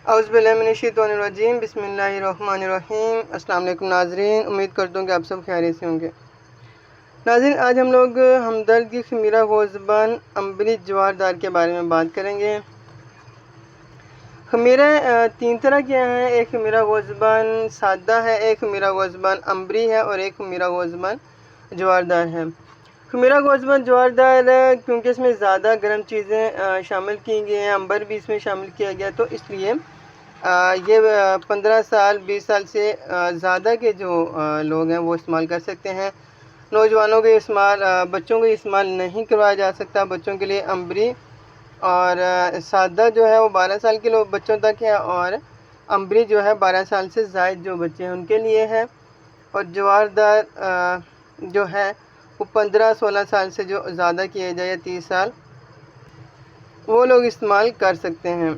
اعوذ باللہ من الشیطان الرجیم، بسم اللہ الرحمن الرحیم۔ السلام علیکم ناظرین، امید کرتا ہوں کہ آپ سب خیریت سے ہوں گے۔ ناظرین، آج ہم لوگ ہمدرد کی خمیرہ گوزبان امبری جواردار کے بارے میں بات کریں گے۔ خمیرہ تین طرح کے ہیں، ایک خمیرہ گوزبان سادہ ہے، ایک خمیرہ گوزبان امبری ہے اور ایک خمیرہ گوزبان جواردار ہے۔ خمیرہ گوزبان جواردار کیونکہ اس میں زیادہ گرم چیزیں شامل کی گئی ہیں، امبر بھی اس میں شامل کیا گیا، تو اس لیے یہ 15 سال 20 سال سے زیادہ کے جو لوگ ہیں وہ استعمال کر سکتے ہیں۔ نوجوانوں کے استعمال، بچوں کو استعمال نہیں کروایا جا سکتا۔ بچوں کے لیے امبری اور سادہ جو ہے وہ 12 سال کے بچوں تک ہے، اور امبری جو ہے 12 سال سے زائد جو بچے ہیں ان کے لیے ہے، اور جواردار جو ہے وہ 15-16 سال سے جو زیادہ کیا جائے 30 سال وہ لوگ استعمال کر سکتے ہیں۔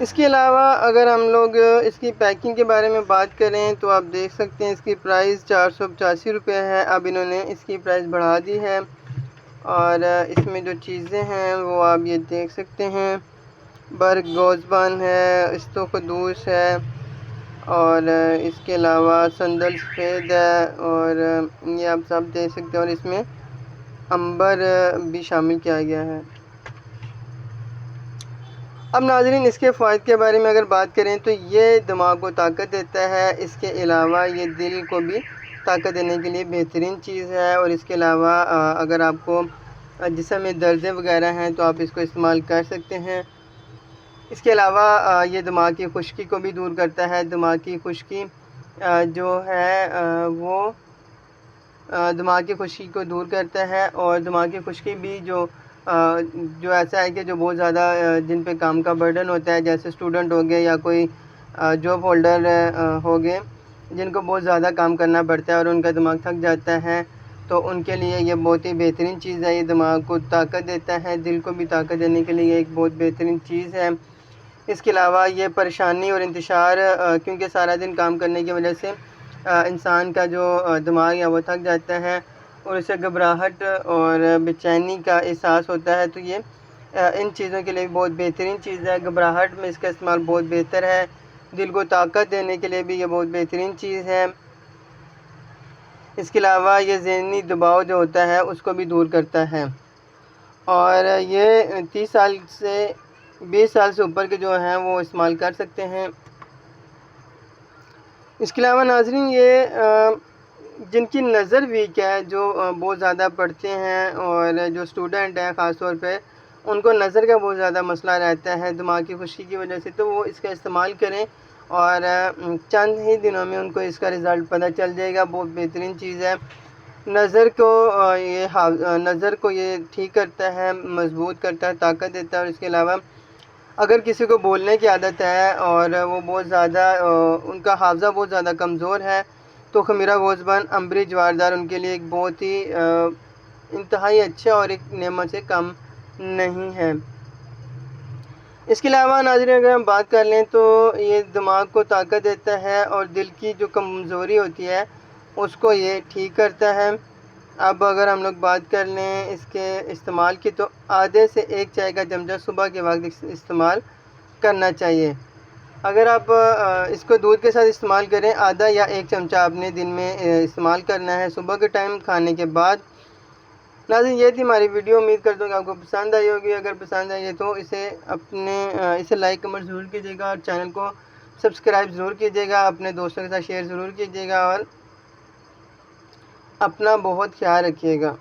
اس کے علاوہ اگر ہم لوگ اس کی پیکنگ کے بارے میں بات کریں تو آپ دیکھ سکتے ہیں اس کی پرائس 485 روپے ہے۔ اب انہوں نے اس کی پرائس بڑھا دی ہے، اور اس میں جو چیزیں ہیں وہ آپ یہ دیکھ سکتے ہیں، برگ گوزبان ہے، استوقدوس ہے، اور اس کے علاوہ سندل سفید ہے، اور یہ آپ سب دیکھ سکتے ہیں، اور اس میں امبر بھی شامل کیا گیا ہے۔ اب ناظرین، اس کے فوائد کے بارے میں اگر بات کریں تو یہ دماغ کو طاقت دیتا ہے، اس کے علاوہ یہ دل کو بھی طاقت دینے کے لیے بہترین چیز ہے، اور اس کے علاوہ اگر آپ کو جسم میں درد وغیرہ ہیں تو آپ اس کو استعمال کر سکتے ہیں۔ اس کے علاوہ یہ دماغ کی خشکی کو بھی دور کرتا ہے۔ دماغ کی خشکی جو ہے وہ دماغ کی خشکی کو دور کرتا ہے، اور دماغ کی خشکی بھی جو ایسا ہے کہ جو بہت زیادہ جن پہ کام کا برڈن ہوتا ہے، جیسے اسٹوڈنٹ ہو گئے یا کوئی جاب ہولڈر ہو گئے جن کو بہت زیادہ کام کرنا پڑتا ہے اور ان کا دماغ تھک جاتا ہے، تو ان کے لیے یہ بہت ہی بہترین چیز ہے۔ یہ دماغ کو طاقت دیتا ہے، دل کو بھی طاقت دینے کے لیے یہ ایک بہت بہترین چیز ہے۔ اس کے علاوہ یہ پریشانی اور انتشار، کیونکہ سارا دن کام کرنے کی وجہ سے انسان کا جو دماغ ہے وہ تھک جاتا ہے اور اسے گھبراہٹ اور بے چینی کا احساس ہوتا ہے، تو یہ ان چیزوں کے لیے بہت بہترین چیز ہے۔ گھبراہٹ میں اس کا استعمال بہت بہتر ہے۔ دل کو طاقت دینے کے لیے بھی یہ بہت بہترین چیز ہے۔ اس کے علاوہ یہ ذہنی دباؤ جو ہوتا ہے اس کو بھی دور کرتا ہے، اور یہ 30 سال سے 20 سال سے اوپر کے جو ہیں وہ استعمال کر سکتے ہیں۔ اس کے علاوہ ناظرین، یہ جن کی نظر ویک ہے، جو بہت زیادہ پڑھتے ہیں، اور جو اسٹوڈنٹ ہیں خاص طور پہ ان کو نظر کا بہت زیادہ مسئلہ رہتا ہے دماغ کی خشکی کی وجہ سے، تو وہ اس کا استعمال کریں، اور چند ہی دنوں میں ان کو اس کا رزلٹ پتہ چل جائے گا۔ بہت بہترین چیز ہے۔ نظر کو یہ ٹھیک کرتا ہے، مضبوط کرتا ہے، طاقت دیتا ہے، اور اس کے علاوہ اگر کسی کو بولنے کی عادت ہے اور وہ بہت زیادہ ان کا حافظہ بہت زیادہ کمزور ہے، تو خمیرہ گوزبان امبری جواردار ان کے لیے ایک بہت ہی انتہائی اچھا اور ایک نعمت سے کم نہیں ہے۔ اس کے علاوہ ناظرین، اگر ہم بات کر لیں تو یہ دماغ کو طاقت دیتا ہے، اور دل کی جو کمزوری ہوتی ہے اس کو یہ ٹھیک کرتا ہے۔ اب اگر ہم لوگ بات کر لیں اس کے استعمال کی، تو آدھے سے 1 چائے کا چمچہ صبح کے وقت استعمال کرنا چاہیے۔ اگر آپ اس کو دودھ کے ساتھ استعمال کریں، آدھا یا 1 چمچہ آپ نے دن میں استعمال کرنا ہے صبح کے ٹائم کھانے کے بعد۔ ناظرین، یہ تھی ہماری ویڈیو، امید کرتا ہوں کہ آپ کو پسند آئی ہوگی۔ اگر پسند آئی ہے تو اسے لائک کمنٹ ضرور کیجیے گا، اور چینل کو سبسکرائب ضرور کیجیے گا، اپنے دوستوں کے ساتھ شیئر ضرور کیجیے گا، اور اپنا بہت خیال رکھیے گا۔